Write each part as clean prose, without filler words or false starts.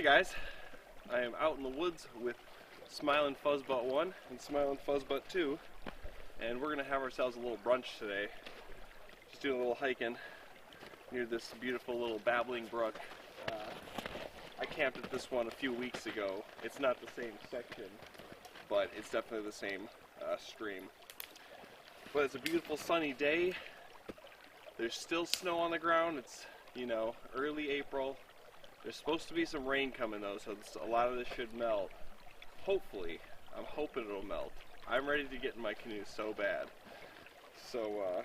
Hey guys, I am out in the woods with Smilin' Fuzzbutt 1 and Smilin' Fuzzbutt 2, and we're going to have ourselves a little brunch today. Just doing a little hiking near this beautiful little babbling brook. I camped at this one a few weeks ago. It's not the same section, but it's definitely the same stream. But it's a beautiful sunny day. There's still snow on the ground. It's, you know, early April. There's supposed to be some rain coming though, so a lot of this should melt. Hopefully. I'm hoping it'll melt. I'm ready to get in my canoe so bad. So,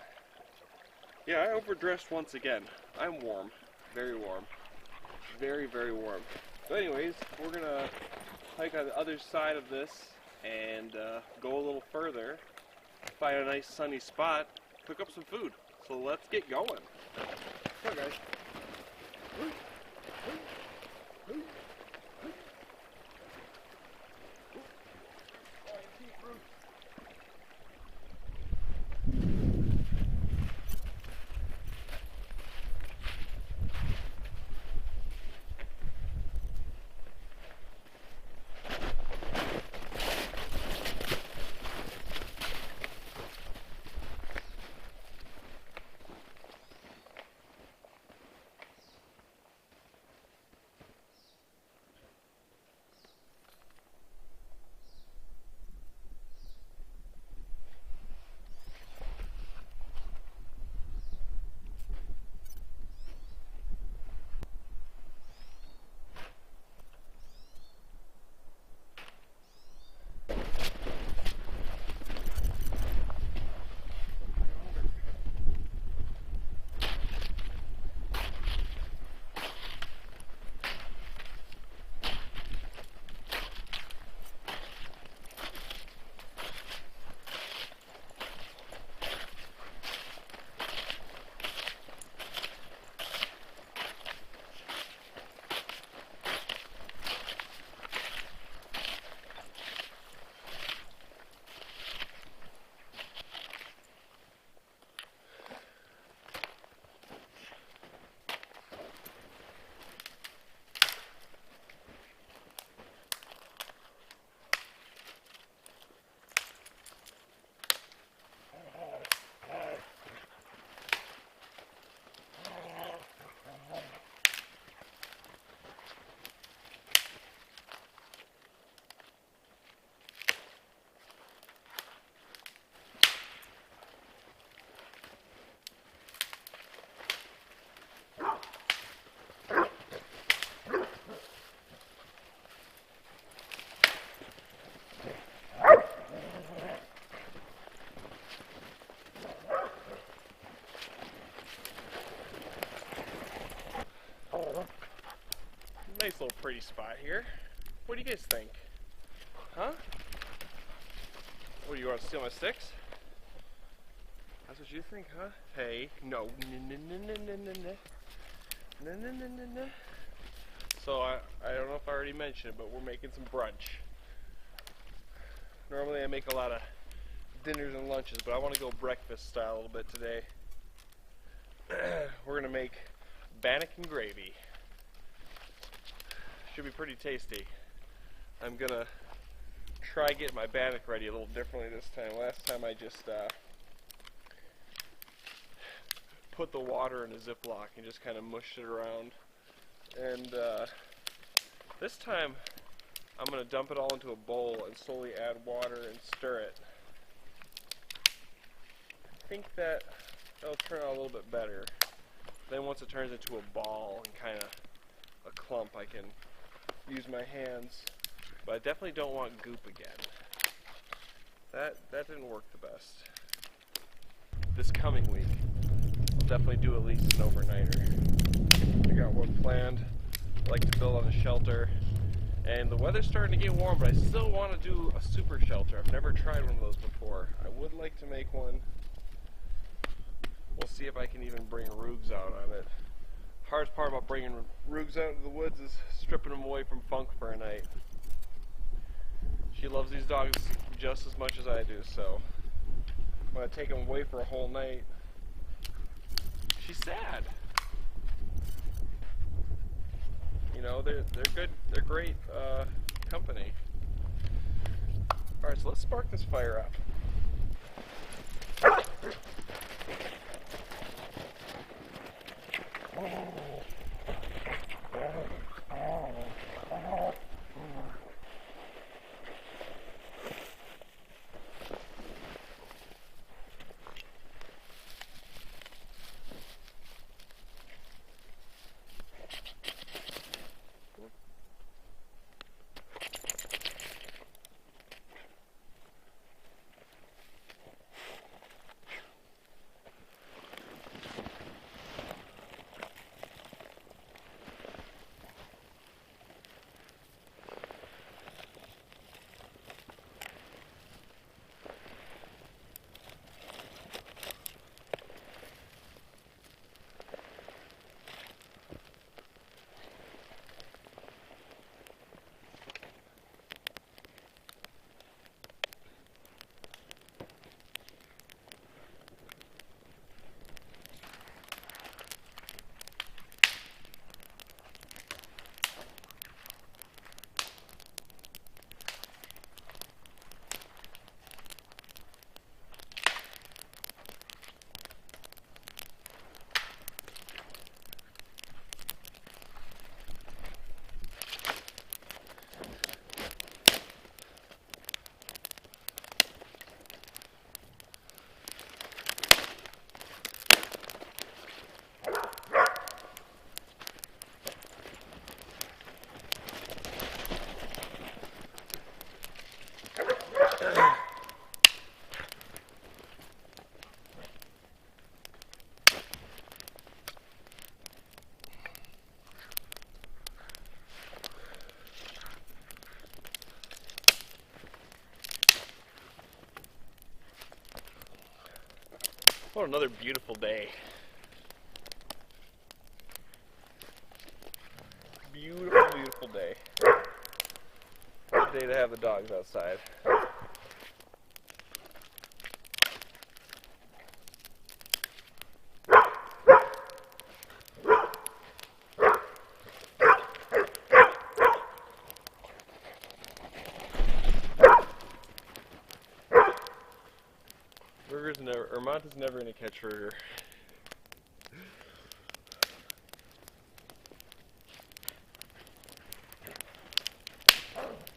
yeah, I overdressed once again. I'm warm. Very warm. Very, very warm. So anyways, we're gonna hike on the other side of this and go a little further, find a nice sunny spot, cook up some food. So let's get going. Come on, guys. Nice little pretty spot here. What do you guys think? Huh? What, do you want to steal my sticks? That's what you think, huh? Hey, no. No. So I don't know if I already mentioned it, but we're making some brunch. Normally I make a lot of dinners and lunches, but I want to go breakfast style a little bit today. We're going to make bannock and gravy. Should be pretty tasty. I'm gonna try getting my bannock ready a little differently this time. Last time I just put the water in a Ziploc and just kind of mushed it around. And this time I'm gonna dump it all into a bowl and slowly add water and stir it. I think that'll turn out a little bit better. Then once it turns into a ball and kind of a clump, I can use my hands, but I definitely don't want goop again. That didn't work the best. This coming week, I'll definitely do at least an overnighter. I got one planned. I like to build on a shelter, and the weather's starting to get warm, but I still want to do a super shelter. I've never tried one of those before. I would like to make one. We'll see if I can even bring Ruegs out on it. Hardest part about bringing Ruegs out into the woods is stripping them away from funk for a night. She loves these dogs just as much as I do, so when I take them away for a whole night, she's sad. You know, they're good. They're great company. All right, so let's spark this fire up. What another beautiful day. Beautiful, beautiful day. Good day to have the dogs outside. Monty's never gonna catch Rueger.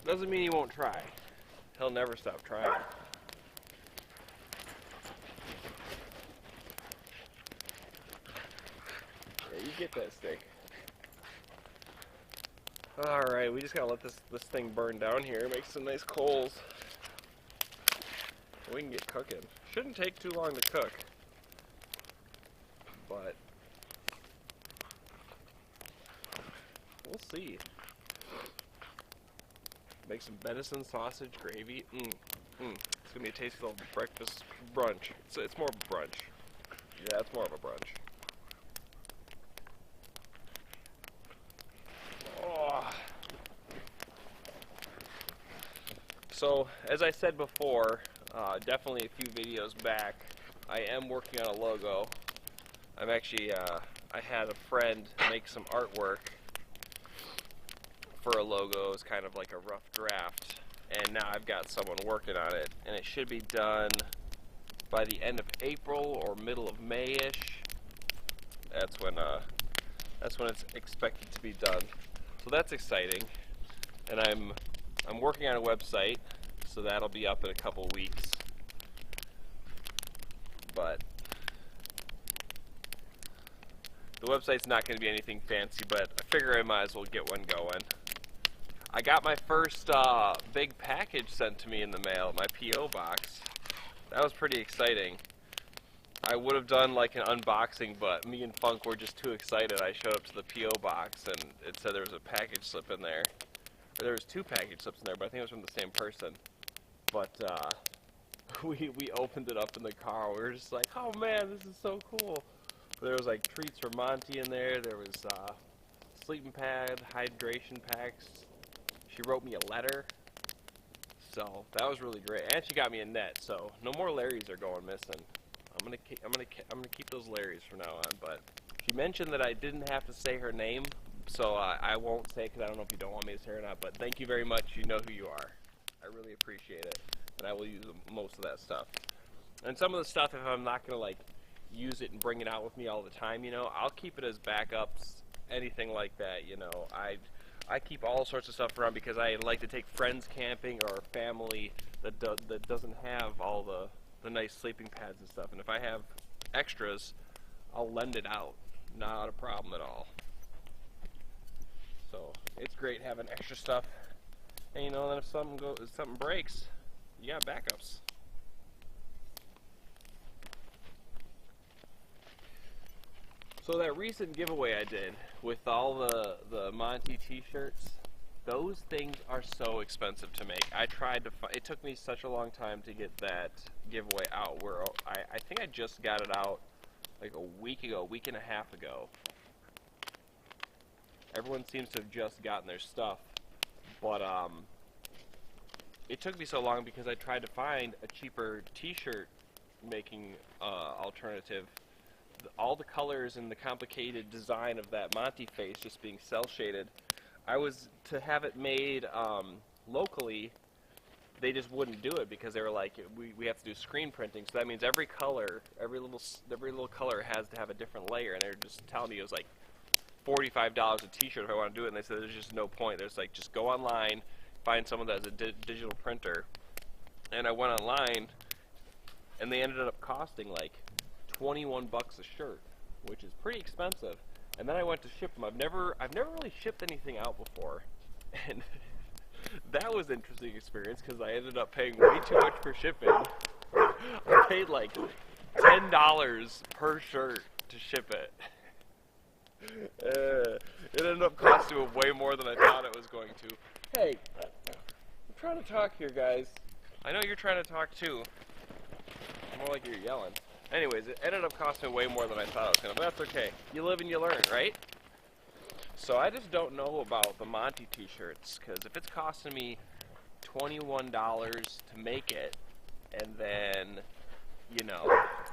Doesn't mean he won't try. He'll never stop trying. Yeah, you get that stick. Alright, we just gotta let this thing burn down here, make some nice coals. We can get cooking. Shouldn't take too long to cook, but we'll see. Make some venison sausage gravy. It's gonna be a tasty little breakfast brunch. It's more of a brunch. Yeah, it's more of a brunch. Oh. So, as I said before, definitely a few videos back, I am working on a logo. I'm actually, I had a friend make some artwork for a logo. It's kind of like a rough draft, and now I've got someone working on it, and it should be done by the end of April or middle of May-ish. That's when it's expected to be done. So that's exciting, and I'm working on a website, so that'll be up in a couple weeks. But the website's not going to be anything fancy, but I figure I might as well get one going. I got my first big package sent to me in the mail, my P.O. box. That was pretty exciting. I would have done like an unboxing, but me and Funk were just too excited. I showed up to the P.O. box and it said there was a package slip in there. Or there was 2 package slips in there, but I think it was from the same person. But we opened it up in the car. We were just like, oh man, this is so cool. There was like treats for Monty in there. There was sleeping pad, hydration packs. She wrote me a letter. So that was really great. And she got me a net. So no more Larrys are going missing. I'm gonna keep those Larrys from now on. But she mentioned that I didn't have to say her name, So I won't say because I don't know if you don't want me to say or not, but thank you very much. You know who you are. I really appreciate it, and I will use most of that stuff. And some of the stuff, if I'm not gonna like use it and bring it out with me all the time, you know, I'll keep it as backups, anything like that. You know, I keep all sorts of stuff around because I like to take friends camping or family that doesn't have all the nice sleeping pads and stuff. And if I have extras, I'll lend it out. Not a problem at all. So it's great having extra stuff. And you know, then if something breaks, you got backups. So that recent giveaway I did with all the Monty t-shirts, those things are so expensive to make. I tried to it took me such a long time to get that giveaway out, where I think I just got it out like a week and a half ago. Everyone seems to have just gotten their stuff, but it took me so long because I tried to find a cheaper t-shirt making alternative. All the colors and the complicated design of that Monty face just being cell shaded, I was to have it made locally. They just wouldn't do it because they were like, we have to do screen printing, so that means every color, every little color has to have a different layer, and they're just telling me it was like $45 a t-shirt if I want to do it, and they said there's just no point. There's like, just go online, find someone that has a digital printer. And I went online, and they ended up costing like 21 bucks a shirt, which is pretty expensive. And then I went to ship them. I've never really shipped anything out before, and that was an interesting experience because I ended up paying way too much for shipping. I paid like $10 per shirt to ship it. It ended up costing way more than I thought it was going to. Hey, I'm trying to talk here, guys. I know you're trying to talk too. More like you're yelling. Anyways, it ended up costing way more than I thought it was going to, but that's okay. You live and you learn, right? So I just don't know about the Monty t-shirts, because if it's costing me $21 to make it, and then, you know,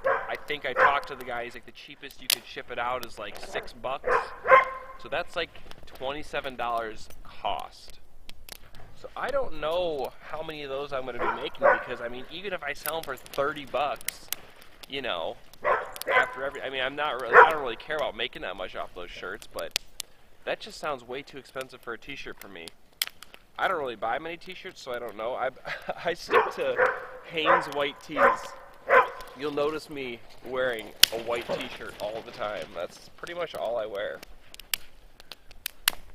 I think I talked to the guy, he's like, the cheapest you could ship it out is like $6. So that's like $27 cost. So I don't know how many of those I'm going to be making, because, I mean, even if I sell them for 30 bucks, you know, after every, I mean, I don't really care about making that much off those shirts, but that just sounds way too expensive for a t-shirt for me. I don't really buy many t-shirts, so I don't know. I stick to Hanes white tees. You'll notice me wearing a white t-shirt all the time. That's pretty much all I wear.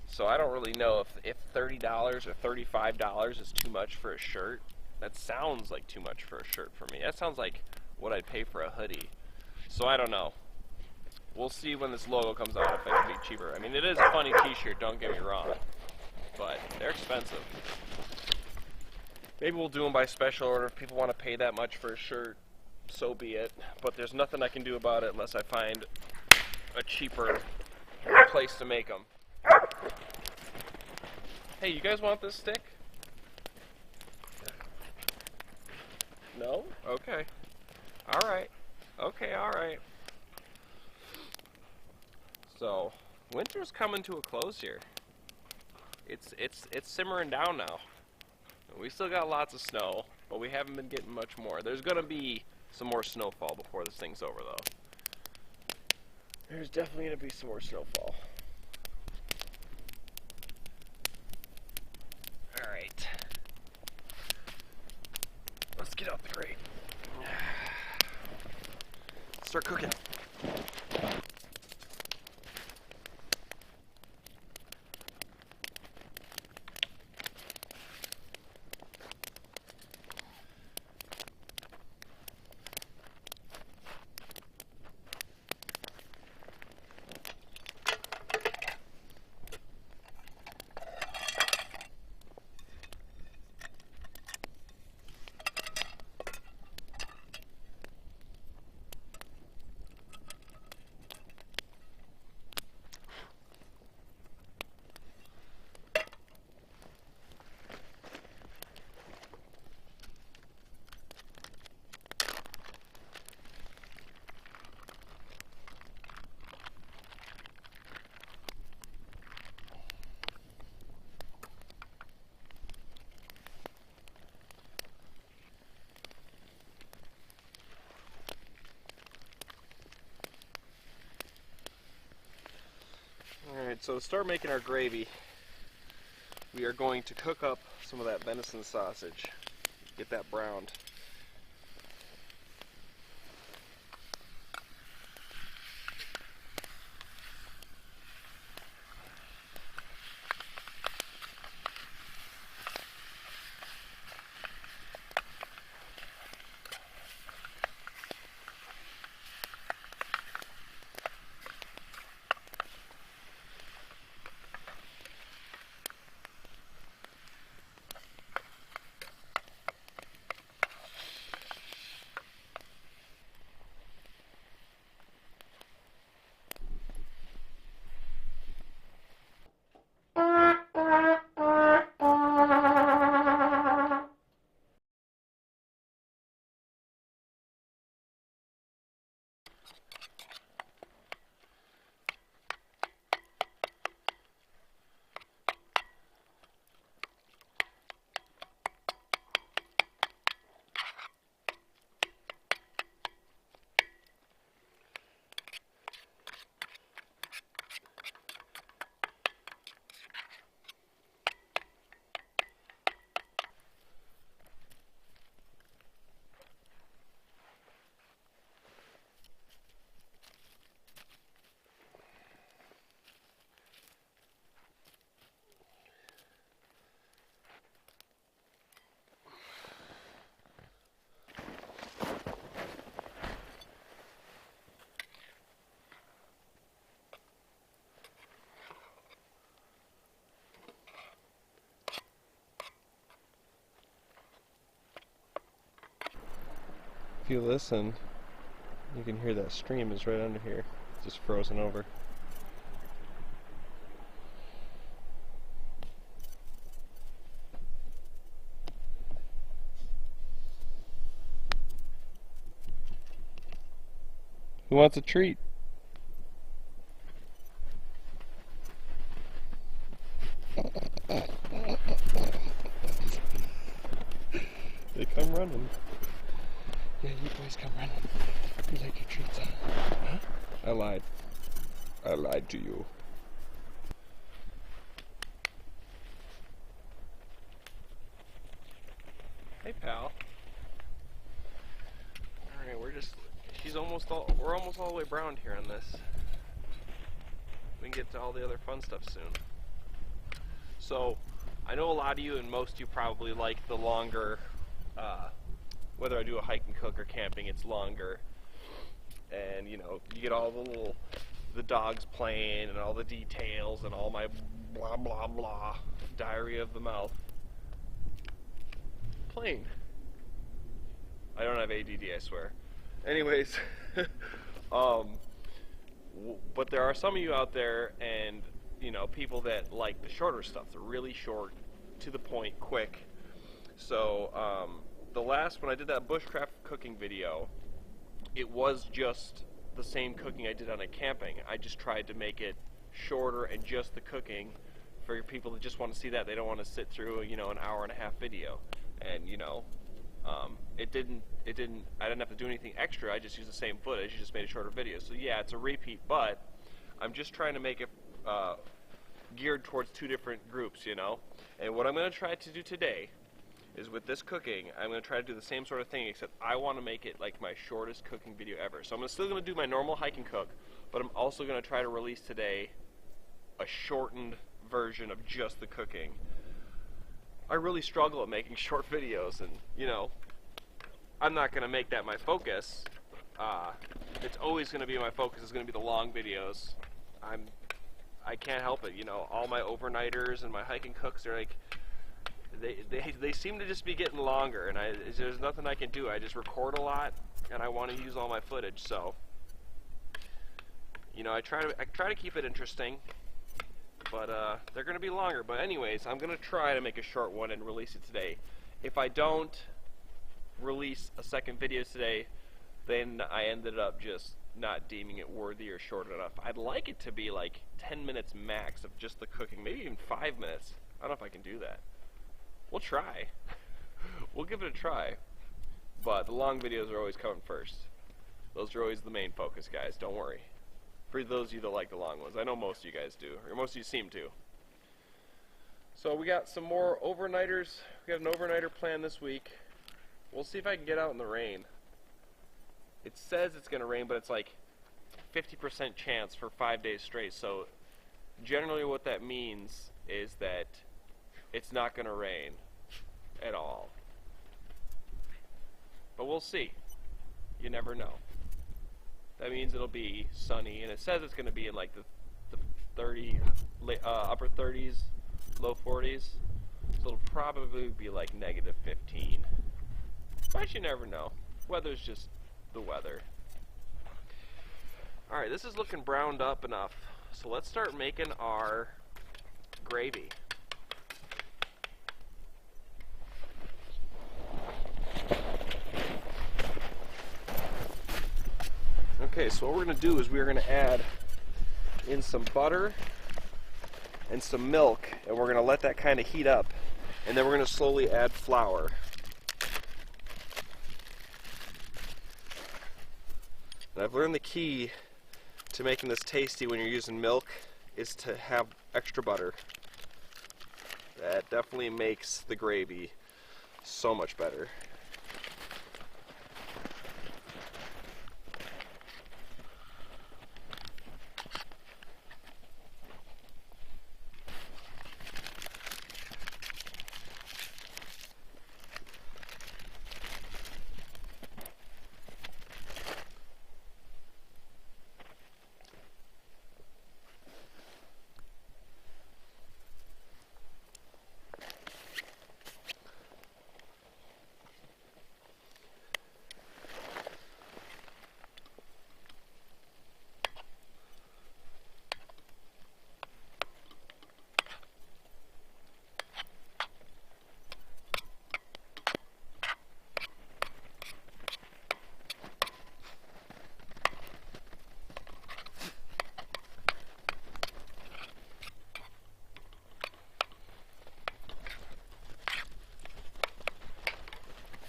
So I don't really know if $30 or $35 is too much for a shirt. That sounds like too much for a shirt for me. That sounds like what I'd pay for a hoodie. So I don't know. We'll see when this logo comes out if it can be cheaper. I mean, it is a funny t-shirt, don't get me wrong, but they're expensive. Maybe we'll do them by special order. If people want to pay that much for a shirt, so be it. But there's nothing I can do about it unless I find a cheaper place to make them. Hey, you guys want this stick? No? Okay. Alright. Okay, alright. So, winter's coming to a close here. It's simmering down now. We still got lots of snow, but we haven't been getting much more. There's gonna be some more snowfall before this thing's over, though. There's definitely gonna be some more snowfall. Alright. Let's get out the crate. Start cooking. Alright, so to start making our gravy, we are going to cook up some of that venison sausage. Get that browned. If you listen, you can hear that stream is right under here, just frozen over. Who wants a treat? They come running. Yeah, you boys come running. You like your treats, huh? I lied. I lied to you. Hey, pal. Alright, we're almost all the way browned here on this. We can get to all the other fun stuff soon. So, I know a lot of you and most of you probably like the longer, whether I do a hike and cook or camping, it's longer. And, you know, you get all the dogs playing and all the details and all my blah blah blah, diarrhea of the mouth. Plain. I don't have ADD, I swear. Anyways, but there are some of you out there, and you know, people that like the shorter stuff, the really short, to the point, quick. So when I did that bushcraft cooking video, it was just the same cooking I did on a camping. I just tried to make it shorter and just the cooking for people that just want to see that. They don't want to sit through, you know, an hour and a half video. And you know, I didn't have to do anything extra. I just used the same footage, just made a shorter video. So yeah, it's a repeat, but I'm just trying to make it geared towards two different groups, you know. And what I'm going to try to do today is, with this cooking, I'm going to try to do the same sort of thing, except I want to make it like my shortest cooking video ever. So I'm still going to do my normal hike and cook, but I'm also going to try to release today a shortened version of just the cooking. I really struggle at making short videos, and you know, I'm not going to make that my focus. It's always going to be my focus is going to be the long videos. I can't help it, you know. All my overnighters and my hike and cooks are like, they seem to just be getting longer, and there's nothing I can do. I just record a lot, and I want to use all my footage. So, you know, I try to keep it interesting, but they're going to be longer. But anyways, I'm going to try to make a short one and release it today. If I don't release a second video today, then I ended up just not deeming it worthy or short enough. I'd like it to be like 10 minutes max of just the cooking, maybe even 5 minutes. I don't know if I can do that. We'll try. We'll give it a try. But the long videos are always coming first. Those are always the main focus, guys. Don't worry. For those of you that like the long ones. I know most of you guys do, or most of you seem to. So we got some more overnighters. We got an overnighter plan this week. We'll see if I can get out in the rain. It says it's going to rain, but it's like 50% chance for 5 days straight. So generally what that means is that it's not going to rain at all. But we'll see. You never know. That means it'll be sunny, and it says it's going to be in like the 30, upper 30s, low 40s. So it'll probably be like negative 15. But you never know. Weather's just the weather. Alright, this is looking browned up enough. So let's start making our gravy. Okay, so what we're going to do is we're going to add in some butter and some milk, and we're going to let that kind of heat up, and then we're going to slowly add flour. And I've learned the key to making this tasty when you're using milk is to have extra butter. That definitely makes the gravy so much better.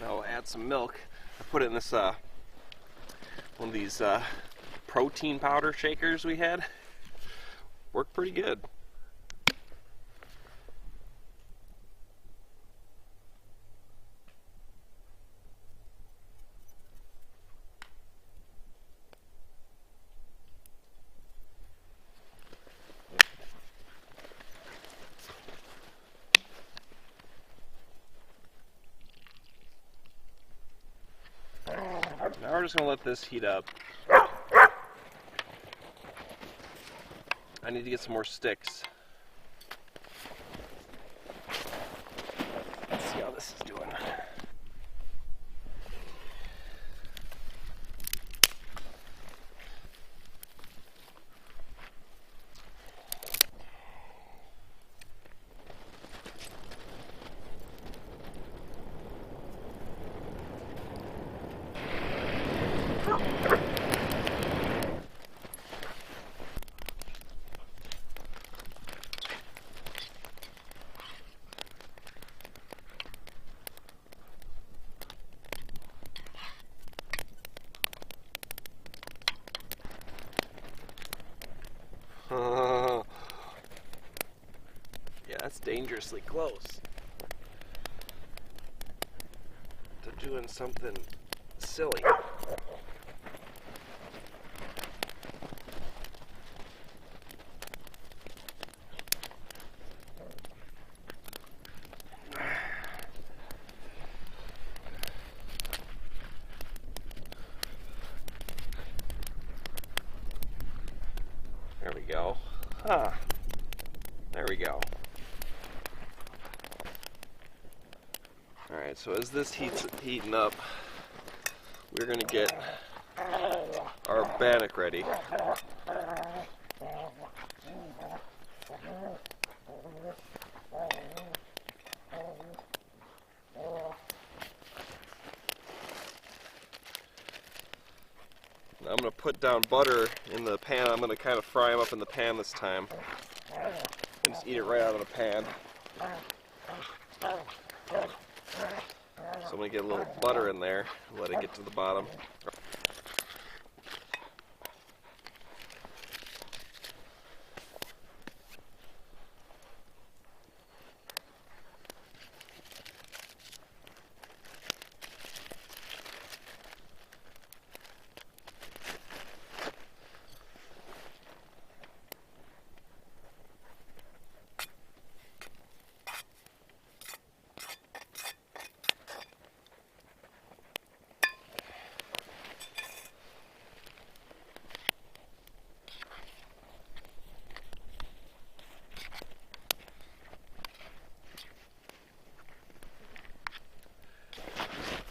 Now we'll add some milk. I put it in this one of these protein powder shakers we had. Worked pretty good. Now we're just going to let this heat up. I need to get some more sticks. Let's see how this is doing. Yeah, that's dangerously close to doing something silly. There we go. There we go. Alright, so as this heating up, we're going to get our bannock ready. Now I'm going to put down butter in the pan. I'm going to kind of fry them up in the pan this time. And just eat it right out of the pan. So I'm going to get a little butter in there and let it get to the bottom.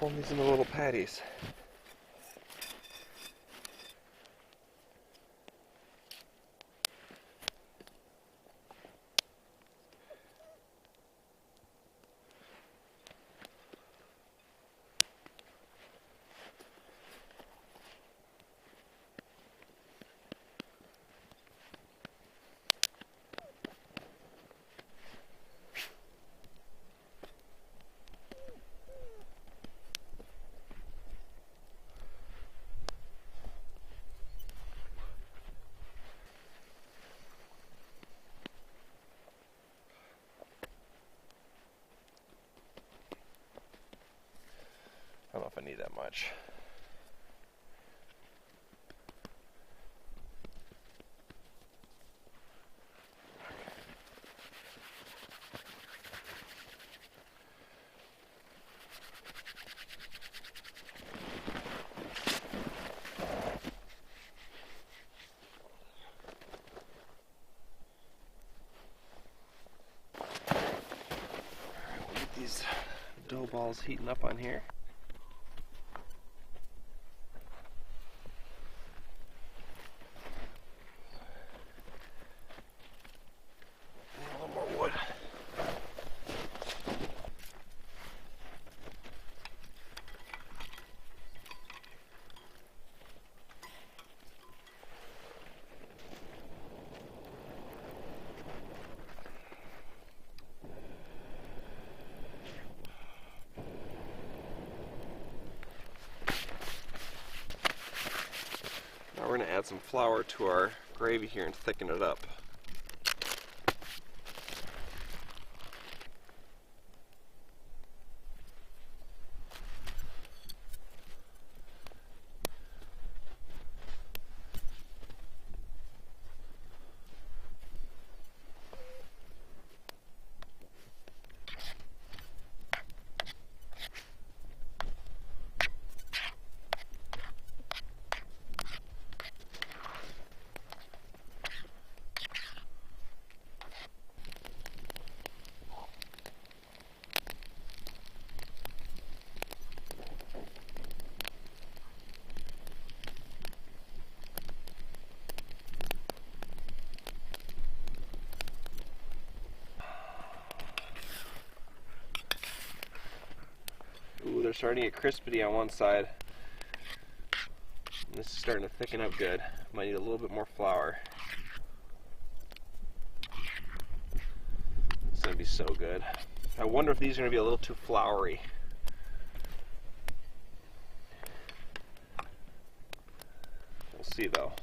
Form these into little patties. I don't know if I need that much. We'll get these dough balls heating up on here. Now we're going to add some flour to our gravy here and thicken it up. Ooh, they're starting to get crispy on one side. And this is starting to thicken up good. Might need a little bit more flour. It's going to be so good. I wonder if these are going to be a little too floury. We'll see though.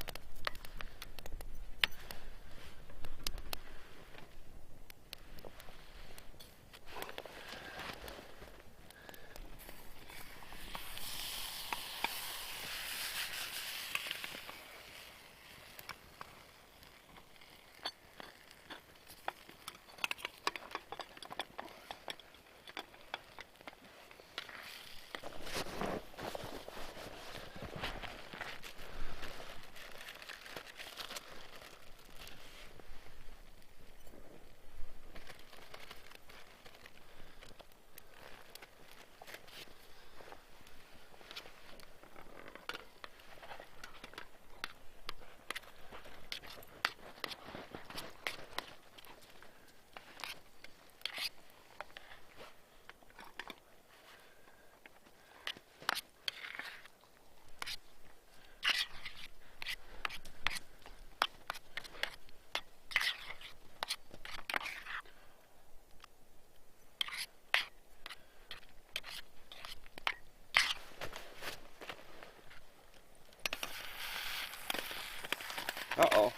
Uh-oh.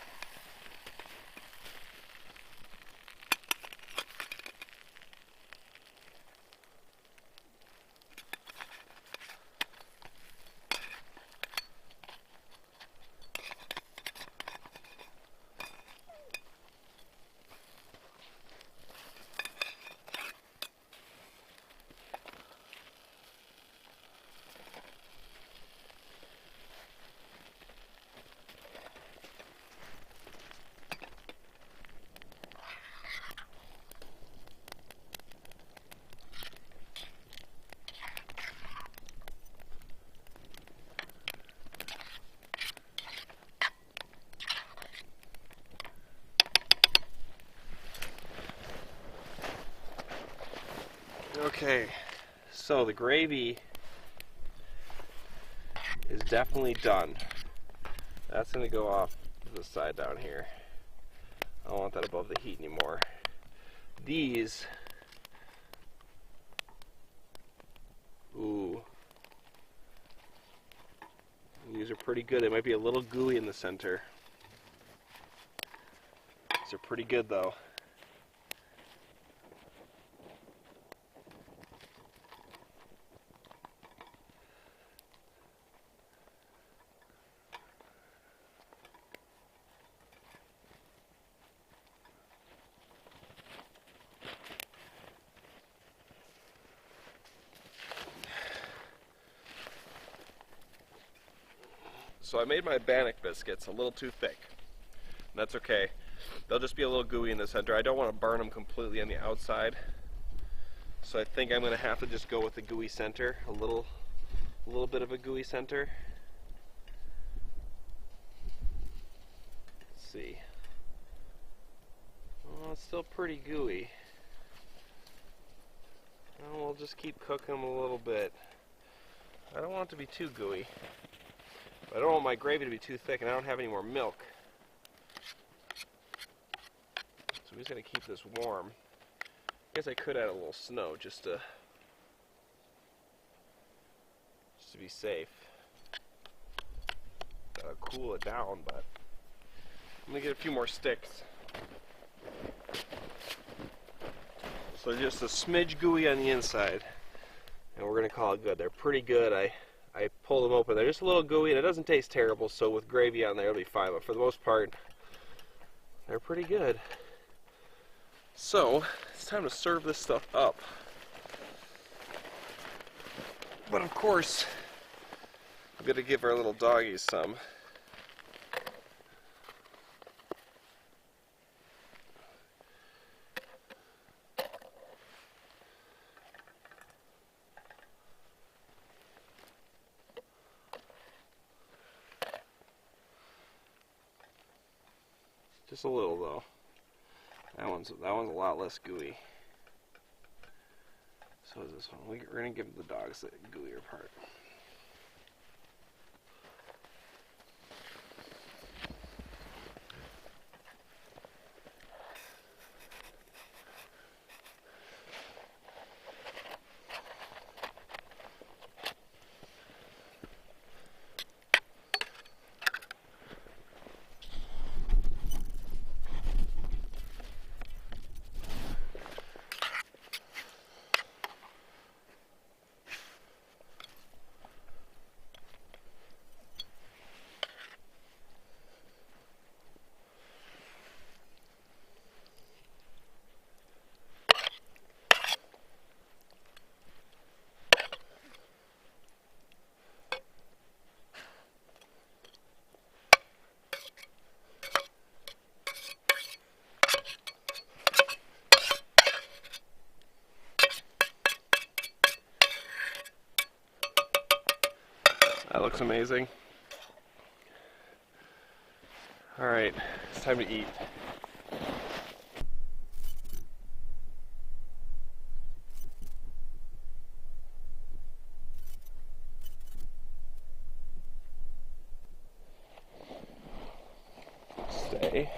So the gravy is definitely done. That's going to go off to the side down here. I don't want that above the heat anymore. These, ooh, these are pretty good. They might be a little gooey in the center. These are pretty good though. So I made my bannock biscuits a little too thick. That's okay. They'll just be a little gooey in the center. I don't want to burn them completely on the outside. So I think I'm going to have to just go with the gooey center, a little bit of a gooey center. Let's see. Oh, it's still pretty gooey. Well, we'll just keep cooking them a little bit. I don't want it to be too gooey. I don't want my gravy to be too thick, and I don't have any more milk. So I'm just going to keep this warm. I guess I could add a little snow just to be safe. That'll cool it down, but I'm going to get a few more sticks. So just a smidge gooey on the inside, and we're going to call it good. They're pretty good. I pull them open. They're just a little gooey, and it doesn't taste terrible, so with gravy on there, it'll be fine. But for the most part, they're pretty good. So, it's time to serve this stuff up. But of course, I'm going to give our little doggies some. Just a little though. That one's a lot less gooey. So is this one. We're gonna give the dogs the gooier part. That looks amazing. Alright, it's time to eat. Stay.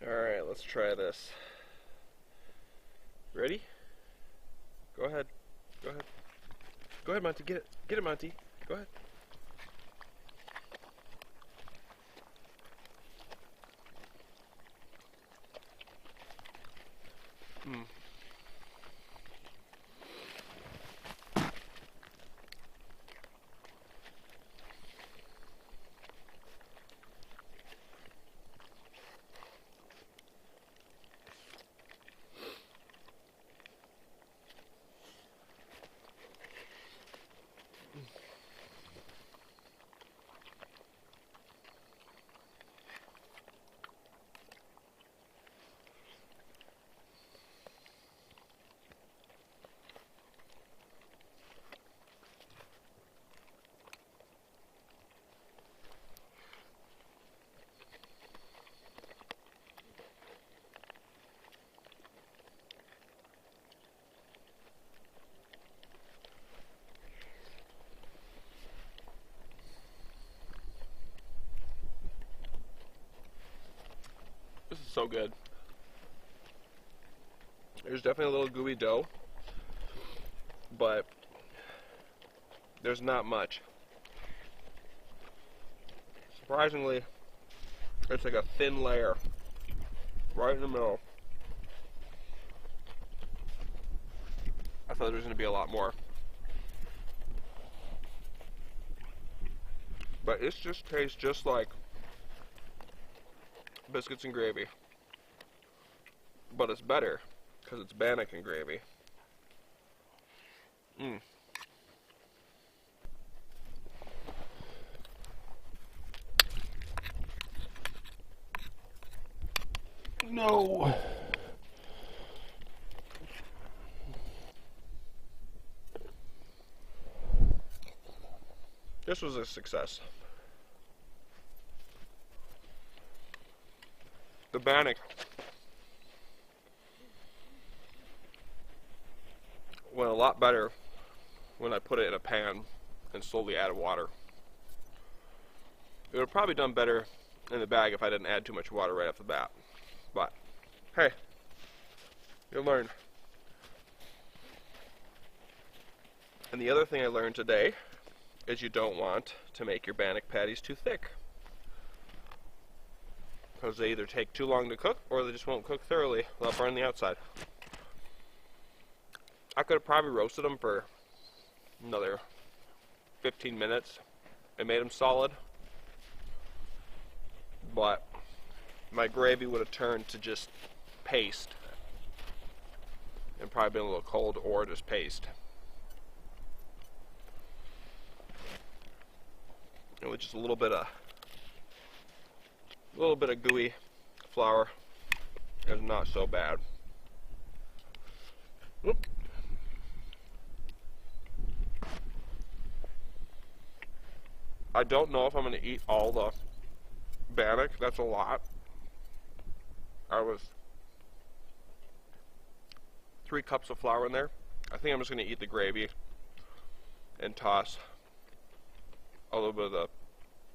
Alright, let's try this. Ready? Go ahead. Go ahead. Go ahead, Monty. Get it. Get it, Monty. Go ahead. So good. There's definitely a little gooey dough, but there's not much. Surprisingly, it's like a thin layer right in the middle. I thought there was going to be a lot more. But it just tastes just like biscuits and gravy. But it's better because it's bannock and gravy. No. This was a success. The bannock went a lot better when I put it in a pan and slowly added water. It would have probably done better in the bag if I didn't add too much water right off the bat. But, hey, you learn. And the other thing I learned today is you don't want to make your bannock patties too thick, because they either take too long to cook or they just won't cook thoroughly without burning the outside. I could have probably roasted them for another 15 minutes and made them solid, but my gravy would have turned to just paste and probably been a little cold or just paste. And with just a little bit of gooey flour, it's not so bad. Oop. I don't know if I'm going to eat all the bannock. That's a lot. I was 3 cups of flour in there. I think I'm just going to eat the gravy and toss a little bit of the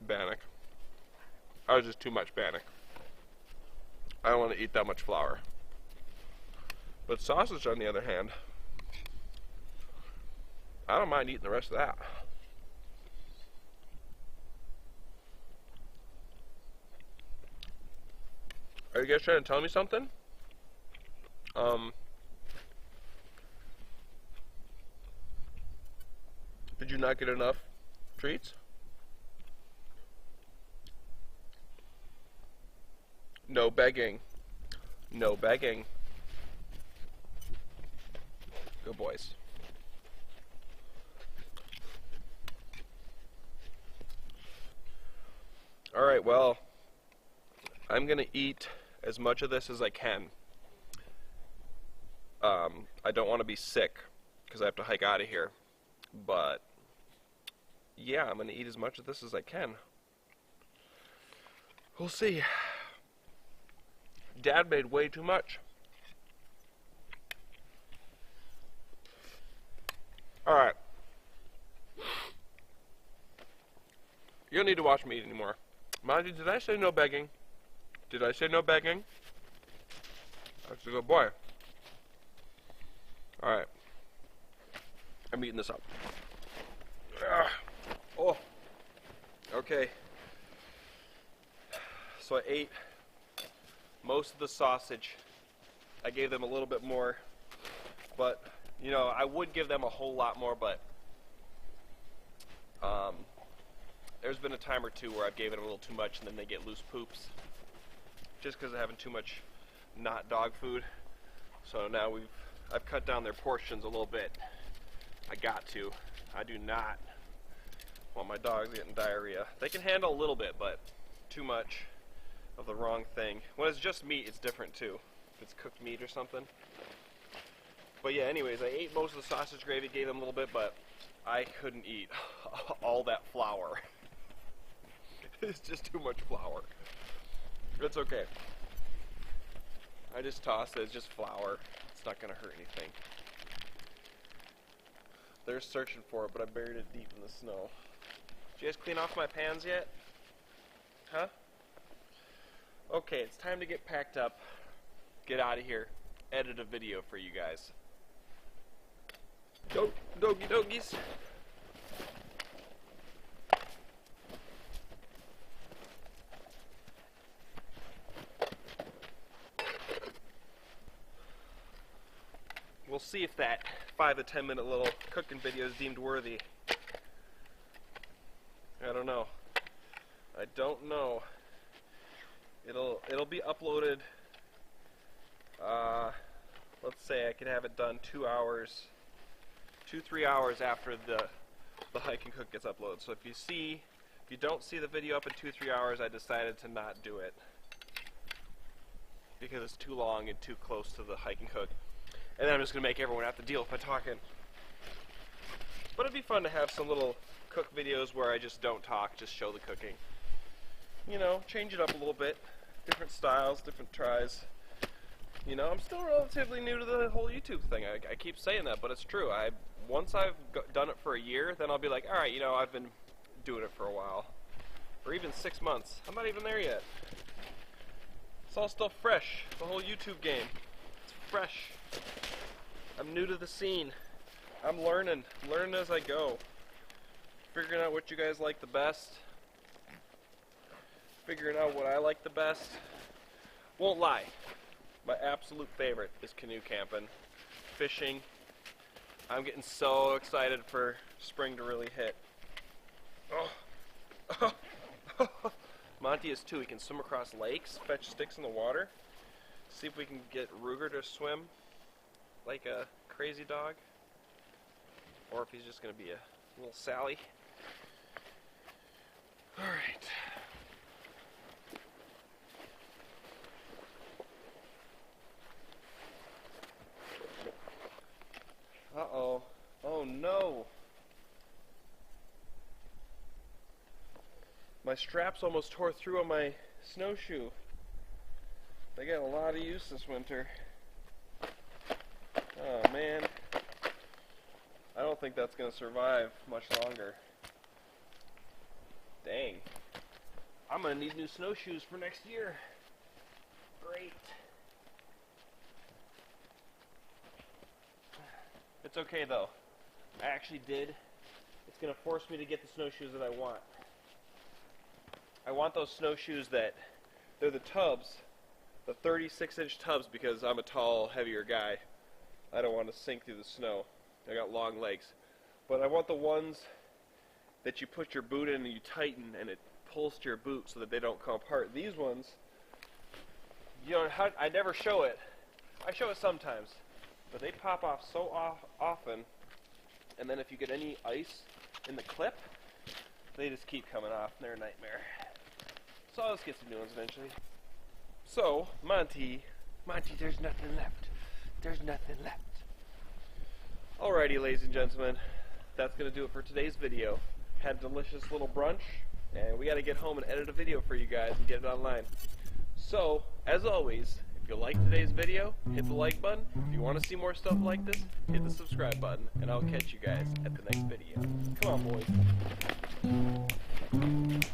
bannock. That was just too much bannock. I don't want to eat that much flour. But sausage, on the other hand, I don't mind eating the rest of that. Are you guys trying to tell me something? Did you not get enough treats? No begging. No begging. Good boys. Alright, well, I'm going to eat as much of this as I can. I don't want to be sick because I have to hike out of here. But, yeah, I'm going to eat as much of this as I can. We'll see. Dad made way too much. Alright. You don't need to watch me eat anymore. Monty, did I say no begging? Did I say no begging? That's a good boy. Alright. I'm eating this up. Oh. Okay. So I ate most of the sausage. I gave them a little bit more. But, you know, I would give them a whole lot more, but there's been a time or two where I've given them a little too much and then they get loose poops. Just because of having too much not dog food. So now I've cut down their portions a little bit. I got to. I do not want my dogs getting diarrhea. They can handle a little bit, but too much of the wrong thing. When it's just meat, it's different too. If it's cooked meat or something. But yeah, anyways, I ate most of the sausage gravy, gave them a little bit, but I couldn't eat all that flour. It's just too much flour. It's okay. I just tossed it. It's just flour. It's not going to hurt anything. They're searching for it, but I buried it deep in the snow. Did you guys clean off my pans yet? Huh? Okay, it's time to get packed up, get out of here, edit a video for you guys. Go, doggy doggies. We'll see if that 5 to 10 minute little cooking video is deemed worthy. I don't know. I don't know. It'll be uploaded. Let's say I could have it done 2 hours, 2-3 hours after the hike and cook gets uploaded. So if you don't see the video up in 2-3 hours, I decided to not do it because it's too long and too close to the hike and cook. And then I'm just gonna make everyone have to deal with my talking. But it'd be fun to have some little cook videos where I just don't talk, just show the cooking. You know, change it up a little bit. Different styles, different tries. You know, I'm still relatively new to the whole YouTube thing. I keep saying that, but it's true. Once I've done it for a year, then I'll be like, alright, you know, I've been doing it for a while. Or even 6 months. I'm not even there yet. It's all still fresh. The whole YouTube game. It's fresh. I'm new to the scene. I'm learning as I go. Figuring out what you guys like the best. Figuring out what I like the best. Won't lie. My absolute favorite is canoe camping, fishing. I'm getting so excited for spring to really hit. Oh. Monty is too. He can swim across lakes, fetch sticks in the water. See if we can get Rueger to swim like a crazy dog. Or if he's just going to be a little Sally. Alright. Uh-oh. Oh no. My straps almost tore through on my snowshoe. They got a lot of use this winter. Oh man. I don't think that's going to survive much longer. Dang. I'm going to need new snowshoes for next year. Great. It's okay though. I actually did. It's going to force me to get the snowshoes that I want. I want those snowshoes they're the tubs, the 36-inch tubs, because I'm a tall, heavier guy. I don't want to sink through the snow. I got long legs. But I want the ones that you put your boot in and you tighten and it pulls to your boot so that they don't come apart. These ones, you know, I never show it. I show it sometimes. But they pop off so often, and then if you get any ice in the clip, they just keep coming off. They're a nightmare. So I'll just get some new ones eventually. So, Monty, there's nothing left. There's nothing left. Alrighty, ladies and gentlemen, that's going to do it for today's video. Had a delicious little brunch, and we got to get home and edit a video for you guys and get it online. So, as always, if you liked today's video, hit the like button. If you want to see more stuff like this, hit the subscribe button, and I'll catch you guys at the next video. Come on, boys.